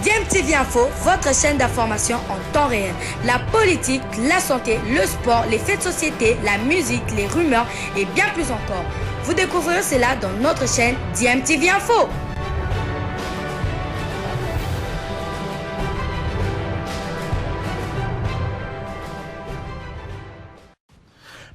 DMTV Info, votre chaîne d'information en temps réel. La politique, la santé, le sport, les faits de société, la musique, les rumeurs et bien plus encore. Vous découvrirez cela dans notre chaîne DMTV Info.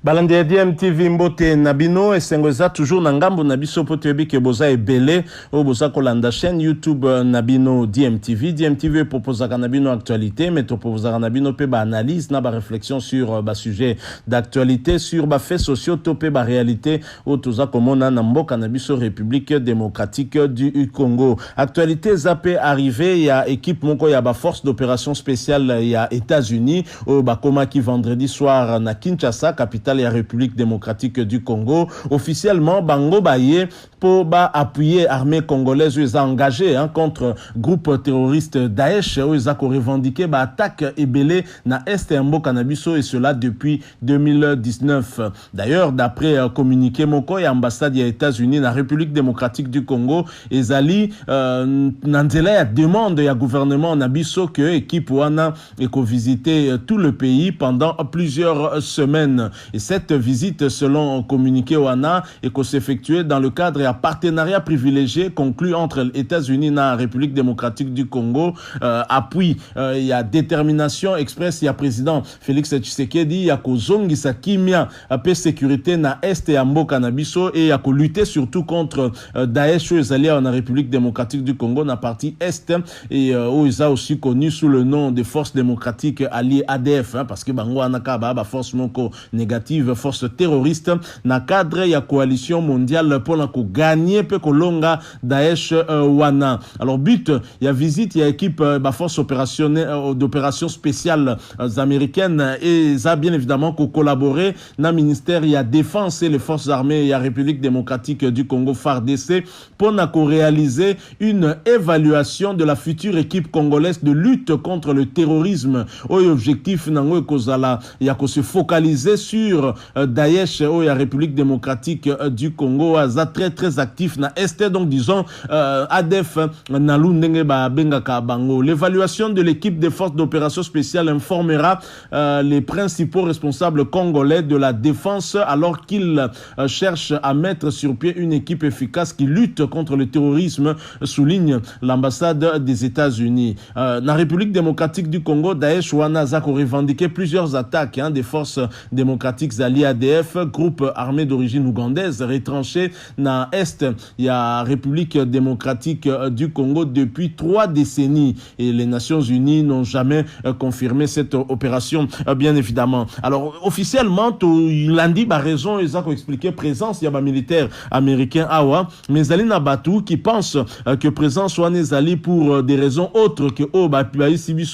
Balandi DMTV Mbote Nabino et Sengoza toujours Nangambo Nabiso Potebi ke boza ebele o boza kolanda chaîne YouTube Nabino DMTV propose Nabino actualité mais to propose Nabino pe ba analyse na ba réflexion sur ba sujet d'actualité sur ba faits sociaux to pe ba réalité o toza komona na mboka Nabiso République démocratique du Congo. Actualité zappé arrivé, il y a équipe moko ya ba force d'opération spéciale il y a États-Unis au ba koma qui vendredi soir na Kinshasa capitale la République démocratique du Congo. Officiellement, Bango Baye pour appuyer l'armée congolaise ils ont engagé contre groupe terroriste Daesh ils ont revendiqué attaque ébélée na Est Mbo Canabiso et cela depuis 2019. D'ailleurs, d'après communiqué moko et ambassade des États-Unis na République démocratique du Congo, ezali nanzela ya demande ya gouvernement Nabiso que équipe wana eko visiter tout le pays pendant plusieurs semaines. Et cette visite, selon communiqué wana, eko s'effectuer dans le cadre d'un partenariat privilégié conclu entre les États-Unis et la République démocratique du Congo. Appui, il y a détermination express, il y a président Félix Tshisekedi, il y a kozongi sa kimia, paix sécurité na Est et Ambo Canabiso et il y a lutter surtout contre Daesh et alliés en République démocratique du Congo na partie Est et ils ont aussi connu sous le nom de forces démocratiques alliées ADF parce que bango anaka ba force moko négative force terroriste na cadre ya coalition mondiale pour la gagner pe kolonga Daesh wana. Alors but il y a visite il y a équipe force opérationnelle d'opération spéciale américaines et ça bien évidemment collaborer na ministère il y a défense et les forces armées il y a République démocratique du Congo FARDC pour réaliser une évaluation de la future équipe congolaise de lutte contre le terrorisme. Objectif nango kozala il y a ko se focaliser sur Daesh ou la République démocratique du Congo aza très actif na Est donc disons ADF na lundenge ba bengaka bango. L'évaluation de l'équipe des forces d'opération spéciale informera les principaux responsables congolais de la défense alors qu'ils cherchent à mettre sur pied une équipe efficace qui lutte contre le terrorisme, souligne l'ambassade des États-Unis. Na République démocratique du Congo, Daesh wana a revendiqué plusieurs attaques des forces démocratiques alliées ADF, groupe armé d'origine ougandaise retranché na Est. Il y a République démocratique du Congo depuis 3 décennies et les Nations Unies n'ont jamais confirmé cette opération, bien évidemment. Alors officiellement, lundi, raison, ils ont expliqué présence, il y a un militaire américain Awa, mais Alina Batou qui pense que présence soit Nezali pour des raisons autres que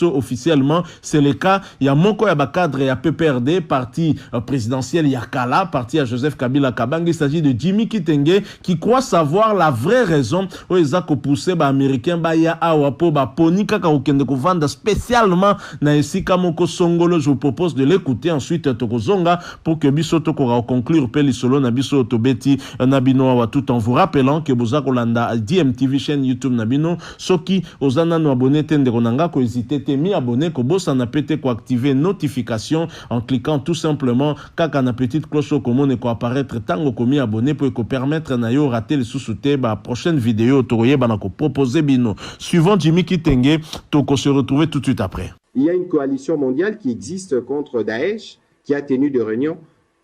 officiellement, c'est le cas. Il y a Moko Yabakadre, il y a PPRD, parti présidentiel, il y a Kala, parti à Joseph Kabila Kabang. Il s'agit de Jimmy Kitenge qui croit savoir la vraie raison où ils ont poussé les Américains ya Awa po poni kaka okende ko vanda spécialement na esika moko songolo. Je vous propose de l'écouter ensuite tokozonga pour que biso tokora conclure peli solo na biso tobeti nabino awa tout en vous rappelant que boza kolanda DMTV chaîne YouTube nabino soki ozana no abonné tende konanga ko hésiter te mi abonné ko bossa na pété ko activer notification en cliquant tout simplement kaka na petite cloche komone ko apparaître tango komi abonné pour ko permettre na yo rater les sous-soutés ba prochaine vidéo toroye bana ko proposer bino suivant Jimmy Kitenge toko se retrouver tout de suite après. Il y a une coalition mondiale qui existe contre Daesh qui a tenu des réunions.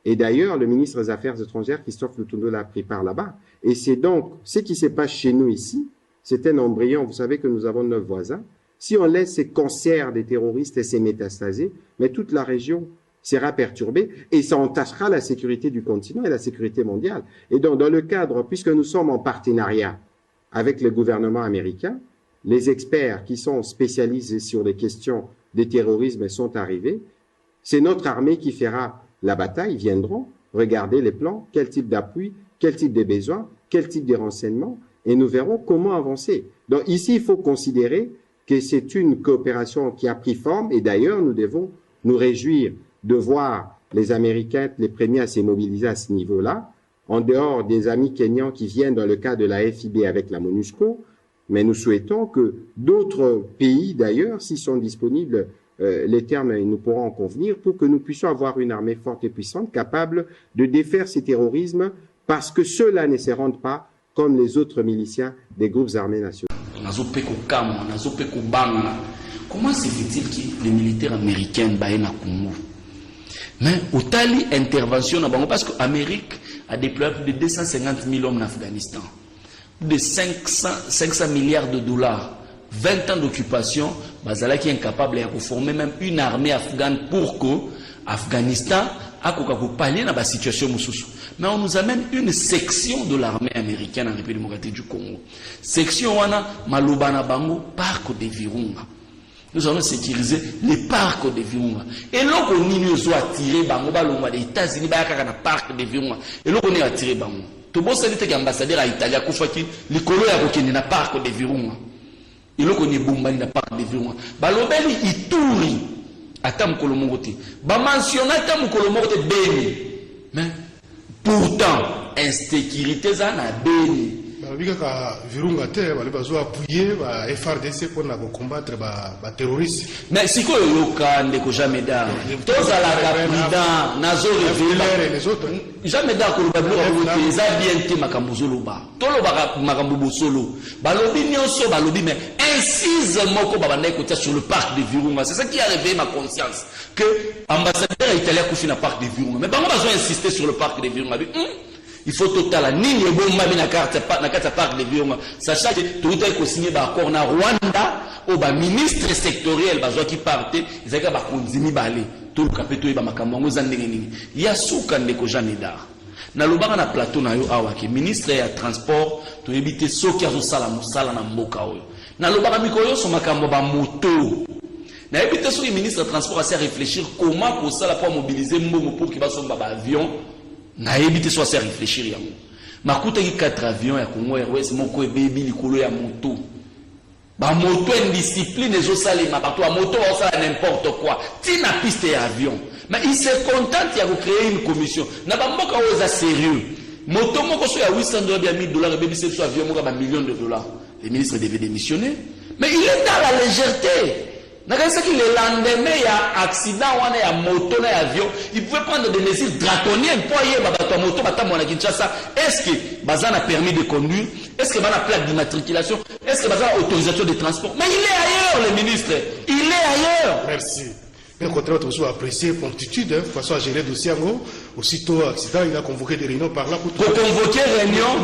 Et d'ailleurs, le ministre des Affaires étrangères, Christophe Lutundo, l'a pris par là-bas. Et c'est donc ce qui se passe chez nous ici. C'est un embryon. Vous savez que nous avons 9 voisins. Si on laisse ces concerts des terroristes et ces métastasés, mais toute la région sera perturbée et ça entachera la sécurité du continent et la sécurité mondiale. Et donc, dans le cadre, puisque nous sommes en partenariat avec le gouvernement américain, les experts qui sont spécialisés sur les questions des terrorismes sont arrivés. C'est notre armée qui fera la bataille, ils viendront regarder les plans, quel type d'appui, quel type de besoins, quel type de renseignements, et nous verrons comment avancer. Donc ici, il faut considérer que c'est une coopération qui a pris forme, et d'ailleurs, nous devons nous réjouir de voir les Américains les premiers à se mobiliser à ce niveau-là, en dehors des amis kenyans qui viennent dans le cadre de la FIB avec la MONUSCO. Mais nous souhaitons que d'autres pays, d'ailleurs, s'ils sont disponibles, les termes, nous pourrons en convenir, pour que nous puissions avoir une armée forte et puissante, capable de défaire ces terrorismes, parce que ceux-là ne se rendent pas comme les autres miliciens des groupes armés nationaux. Comment se fait-il que les militaires américains baillent na Congo? Mais au tali intervention parce que l'Amérique a déployé plus de 250 000 hommes en Afghanistan, plus de 500 milliards de dollars, 20 ans d'occupation, Bazala qui est incapable de former même une armée afghane pour que l'Afghanistan a pallier dans la situation. Mais on nous amène une section de l'armée américaine en République démocratique du Congo. Section wana Malubana Bango, parc de Virunga. Nous allons sécuriser les parcs de Virunga. Et là, on a attiré Bango, les États-Unis, dans le parc de Virunga. Et là, on a attiré Bango. Tout le monde sait que l'ambassadeur à l'Italie a dit que les colons sont dans le parc de Virunga. Et là, on a bombardé dans le parc de Virunga. Balobeli, il tourne. Atam Kolomogote. Mentionné Atam Kolomogote béni. Mais pourtant, insécurité, ça n'a béni. Virunga te bali bazo appuyer ba FRDC pour combattre ba terroristes. Mais si ko yoka ndeko jamais da toza la capitaine nazo révéler les autres jamais da ko ba bloquer za bien te makambo zoloba tolo ba makambo solo balobi nyonso balobi mais incise moko ba bandai ko sur le parc de Virunga. C'est ça qui a réveillé ma conscience que ambassadeur italien ko fina parc de Virunga mais bango bazo insister sur le parc de Virunga. Il faut total nini bon mabi na carte parc de Virunga, sachant que tout est signé par accord na Rwanda au ba ministre sectoriel bazo qui partait ezaka ba konzimi balé tout le capito ba makambo za ndenge nini ya suka ndeko janeda na lobaka na plateau na yo awa ke ministre ya transport to éviter soki azo sala musala na mboka oyo na lobaka mikoyo so makambo ba moto na éviter soki ministre ya transport à réfléchir comment pour ça la pour mobiliser mbongo pour qu'il va somba ba avion na éviter soit à réfléchir yango makuta ki 4 avions ya Congo Airways moko ebebi likolo ya moto ba moto indiscipline ezo salema bato a moto va ça n'importe quoi tina piste ya avion mais il se contente ya créer une commission na ba mboka oza sérieux moto moko so ya 800 dollars ya 1000 dollars ebebi c'est soit avion moko ba millions de dollars le ministre devait démissionner mais il est dans la légèreté. Le lendemain, il y a un accident, il y a un moto, il y a un avion. Il pouvait prendre des mesures draconiennes pour y aller moto, est-ce que Bazan a permis de conduire? Est-ce que Bazan a plaque d'immatriculation? Est-ce que Bazan a autorisation de transport? Mais il est ailleurs, le ministre. Il est ailleurs. Merci. Bien contraire, on a apprécié promptitude, de façon à gérer le dossier. Aussitôt accident, il a convoqué des réunions par là pour convoquer réunion,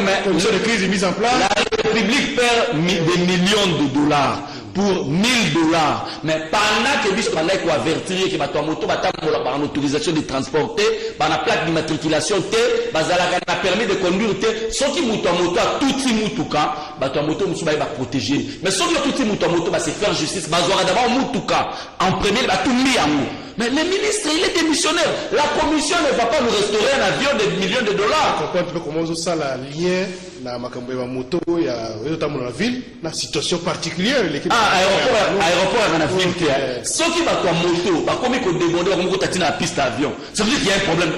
mais commission de crise est mise en place. La République perd des millions de dollars pour 1000 dollars. Mais pendant que bis pendant qu'on avertir que bato moto batambola par une autorisation de transporter, par la plaque d'immatriculation te, bazala a permis de conduire te, ce qui moto a tout ti mutuka, bato moto musu ba protéger. Mais ce qui tout ti moto va se faire justice, bazora d'abord mutuka en premier ba tout mi yango. Mais le ministre, il est démissionnaire. La commission ne va pas nous restaurer un avion de millions de dollars. Comment ça la lien na makambo ya moto ya yotamona la ville na situation particulière l'équipe aéroport na ville qui ce qui va toi moto ba comme ko débonder comme ko tatina la piste avion ça veut dire qu'il y a un problème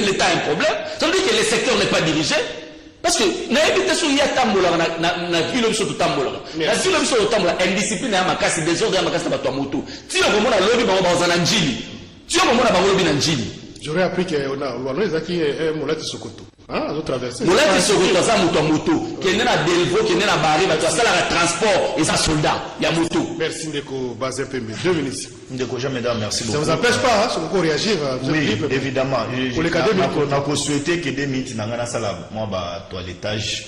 l'état a un problème ça veut dire que le secteur n'est pas dirigé parce que na éviter so ya tambola na ville biso to tambola na ville biso to tambola indiscipline ya makasi désordre ya makasi ba toi moto ti on mona lobby ba ba za njili ti on mona ba lobby na njili j'aurais appris que on a ezaki molati sokoto ah zo traverser molati sokoto za moto qui est na delvo qui est na bari ba to sala la transport et ça soldat ya moto. Merci Ndeko Bazin Pembe 2 minutes. Ndeko Jameda, merci beaucoup. Ça vous empêche pas hein, de réagir oui évidemment pour les cas on a souhaité que 2 minutes na ngana sala moi ba toilettage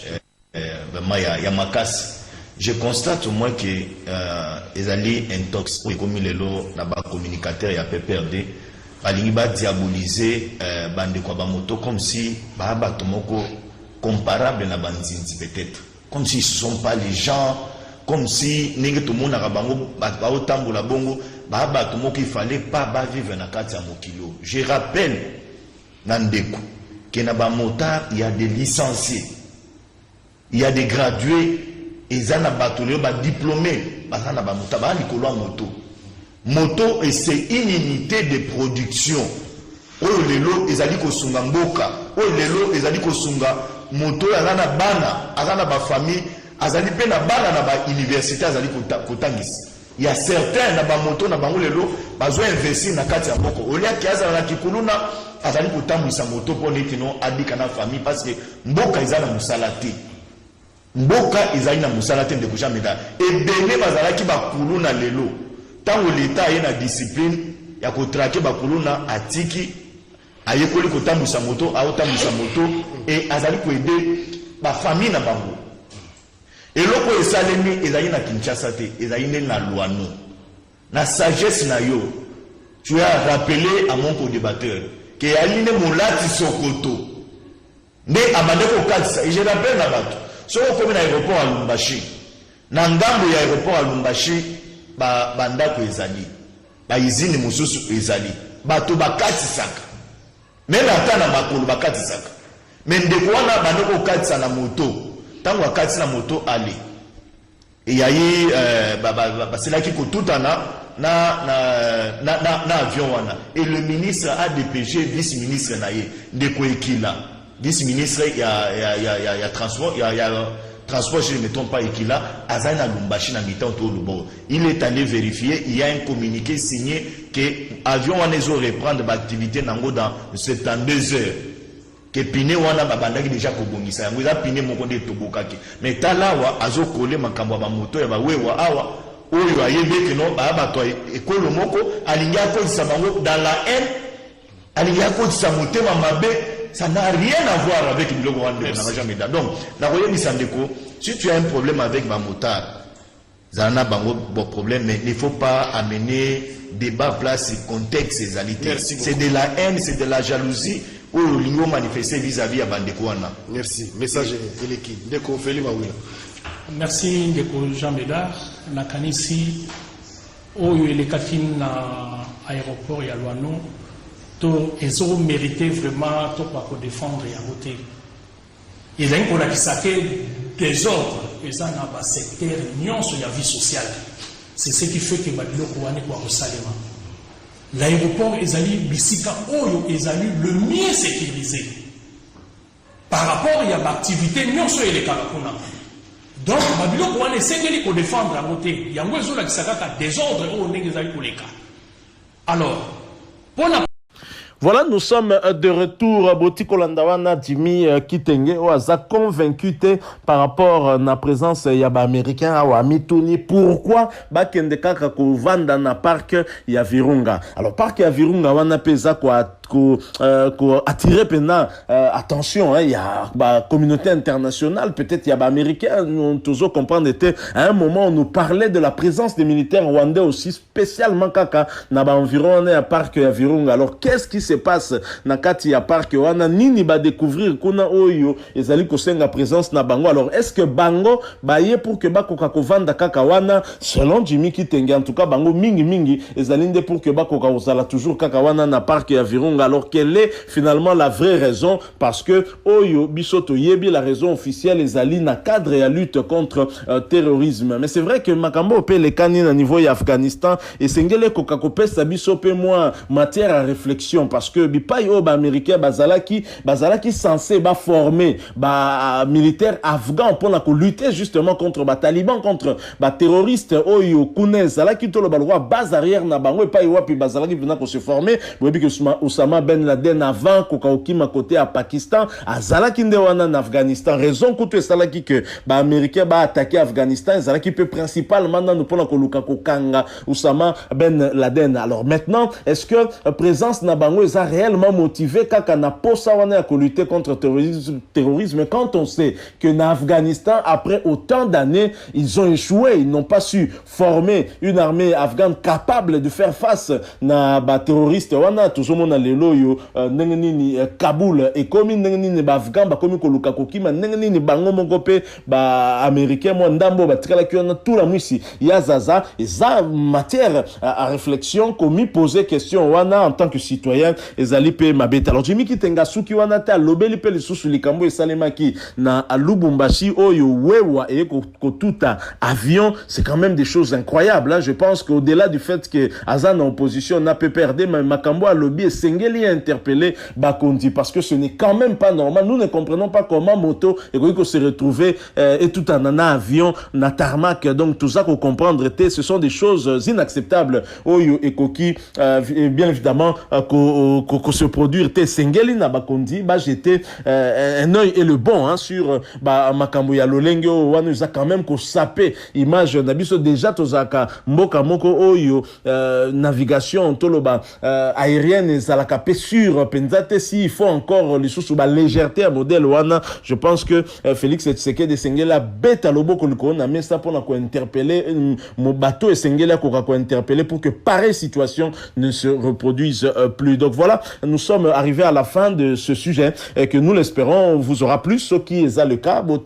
vraiment ya makasi. Je constate au moins que les alliés intox comme les lots na ba communicateur ya PPRD balingi ba diaboliser bande kwa ba moto comme si ba batomoko comparable na banzinzi peut-être comme si ce sont pas les gens comme si ninge tout monde na bango ba otambola bongo ba batomoko il fallait pas ba vivre na kati ya mokilo. Je rappelle nandeko que na ba motard il y a des licenciés, il y a des gradués et ça na batolé ba diplômés ba na ba motard ba likolo ya moto. Moto et c'est une unité de production. Oyo lelo ezali kosunga mboka. Oyo lelo ezali kosunga moto azana bana, azana ba famille, azali pe na bana na ba université azali kotangisa. Il y a certains na ba moto na bango lelo bazo investir na kati ya moko. Olia ki azala na kikuluna azali kotambwisa moto po neti no abika na famille parce que mboka ezala musala te. Mboka ezali na musala te ndeko jameda. Ebele bazalaki bakuluna lelo. Tango l'État est na discipline ya kotrake bakuluna atiki ayekoli kotambwisa moto aotambwisa moto et azali ko aider ba famille na bango. Et loko esalemi ezali na Kinshasa te, ezali na Luano. Na sagesse na yo, tu as rappelé à mon co-débatteur que Aline Moulati Sokoto ne amandeko katsa, et je rappelle na bato. Soko comme na aéroport à Lumbashi. Na ngambo ya aéroport à Lumbashi bandako ezali. Ba izini mususu ezali. Bato bakati saka. Même ata na makolo bakati saka. Mais ndeko wana bandeko katsa na moto. Tango akati na moto ali et yayi c'est là qui kotuta na avion wana et le ministre ADPG vice-ministre naye ndeko Ekila vice-ministre ya transport transport je ne me trompe pas Ekila azali na Lumbashi na mitan to Lubo. Il est allé vérifier, il y a un communiqué signé que avion wana zo reprendre l'activité nango dans 72 heures. Que pine wana babandaki déjà kobongisa yango eza pine moko nde tobokaki mais talawa azokole makambo ya moto ya bawewa awa oyo ayebe que non ba bato ekolo moko alingi akozisa bango dans la haine alingi akozisa motema mabe ça n'a rien à voir avec biloko wana na jamais donc na koyebisa ndeko si tu as un problème avec ba motard zana bango bon problème mais il faut pas amener débat place contexte ces alités c'est de la haine c'est de la jalousie ou l'union manifesté vis-à-vis à Bandekouana. Merci. Message Eleki. Ndeko Feli Mawila. Merci Ndeko Jean Bédard. Nakanisi oyo elekaki na aéroport ya Luano to ezo mérité vraiment to kwa ko défendre ya côté. Il est pour qui désordre eza na ba secteur nyonso ya vie sociale. C'est ce qui fait que badiloko wana kwa Rosalema. L'aéroport ezali bisika oyo ezali le mieux sécurisé par rapport à l'activité nyonso elekaka kuna. Donc babiloko wana esengeli ko défendre à côté yango ezola kisaka ka désordre oyo ndenge ezali koleka. Alors pour la Voilà, nous sommes de retour. Botiko Landawana, Jimmy Kitenge, oaza convaincu par rapport à la présence yaba américain ou Amitoni. Pourquoi bakende kaka ko vanda na parc ya Virunga? Alors parc ya Virunga wana pesa quoi attirer pendant attention, il y a la communauté internationale, peut-être il y a américain, nous tous comprendre était à un moment on nous parlait de la présence des militaires rwandais aussi spécialement kaka na ba environ à parc ya Virunga. Alors qu'est-ce qui se passe na kati ya parc wana nini ba découvrir kuna oyo ezali ko senga présence na bango? Alors est-ce que bango baye pour que bakoka ko vanda kaka wana? Selon Jimmy Kitenge en tout cas bango mingi ezali nde pour que bakoka osala toujours kaka wana na parc ya Virunga. Alors quelle est finalement la vraie raison? Parce que oyo bisoto yebi la raison officielle ezali na cadre ya lutte contre terrorisme. Mais c'est vrai que makambo pe les kani na niveau ya Afghanistan et sengele koka kopesa bisope moi matière à réflexion parce que bipai o ba américain bazalaki censé ba former ba militaire afghan pour la lutter justement contre ba talibans contre ba terroristes oyo kunez alaki to lo balwa base arrière na bango epai wapi bazalaki vena ko se former webi que Osama Ben Laden avant kokokima côté à Pakistan azalaki nde wana en Afghanistan raison kuto esalaki que ba américain ba attaquer Afghanistan ezalaki peu principalement dans pour la koluka kokanga Osama Ben Laden. Alors maintenant est-ce que présence na bango est réellement motivé kaka na posa wana ya lutter contre terrorisme quand on sait que na Afghanistan après autant d'années ils ont échoué, ils n'ont pas su former une armée afghane capable de faire face na ba terroriste wana toujours mona lelo yo ndenge nini Kaboul et comme ndenge nini ba afghan ba komi koluka kokima ndenge nini bango moko pe ba américain mo ndambo ba tikala kiona tout la mwisi ya zaza eza matière à réflexion komi poser question wana en tant que citoyen ezali pe mabeta. Alors Jimmy Kitenga suki wana ta lobeli pe lisusu likambo esalemaki na Lubumbashi oyo wewa et kotuta avion, c'est quand même des choses incroyables hein. Je pense qu'au-delà du fait que Azan en opposition n'a pas perdu mais makambo a lobby et sengeli interpeller Bakondi parce que ce n'est quand même pas normal. Nous ne comprenons pas comment moto et qu'on se retrouver et tout en avion na tarmac. Donc tout ça qu'on comprendre, ce sont des choses inacceptables. Oyo et Koki, bien évidemment, qu'on se produire te sengeli na Bakondi, bah j'étais un œil et le bon hein, sur makambo ya lolenge wana nous a quand même ko sapé image nabiso déjà tozaka mboka moko oyo navigation toloba aérienne ezalaka pe sur penzate si il faut encore les sous ba légèreté à modèle wana. Je pense que Félix Tshisekedi sengela beta loboko liko na mesa pour ko interpeller mon bateau et sengela ko interpeller pour que pareille situation ne se reproduise plus. Donc voilà, nous sommes arrivés à la fin de ce sujet et que nous l'espérons vous aura plu. Ce qui est le cas, moi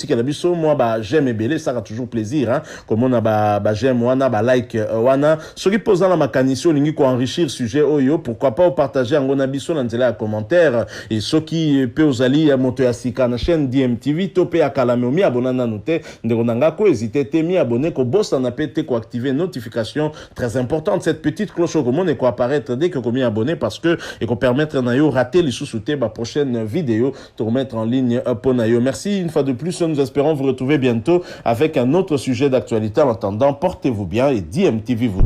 j'aime et belé, ça a toujours plaisir hein. Comme on a j'aime wana like wana. Ce qui pose dans la mécanisme lingi ko enrichir sujet oyo, pourquoi pas partager en gonabiso dans les commentaires et ce qui peut osali monter à sika na chaîne DMTV topé à kalameomi abonana noté nderonanga ko hésiter te mi abonner ko boss en apete ko activer notification très importante cette petite cloche comme on est ko apparaître dès que combien abonné parce que et qu'on permettre na yo rater les sous-soutés ma prochaine vidéo te remettre en ligne pour na yo. Merci une fois de plus, nous espérons vous retrouver bientôt avec un autre sujet d'actualité. En attendant, portez-vous bien et DMTV vous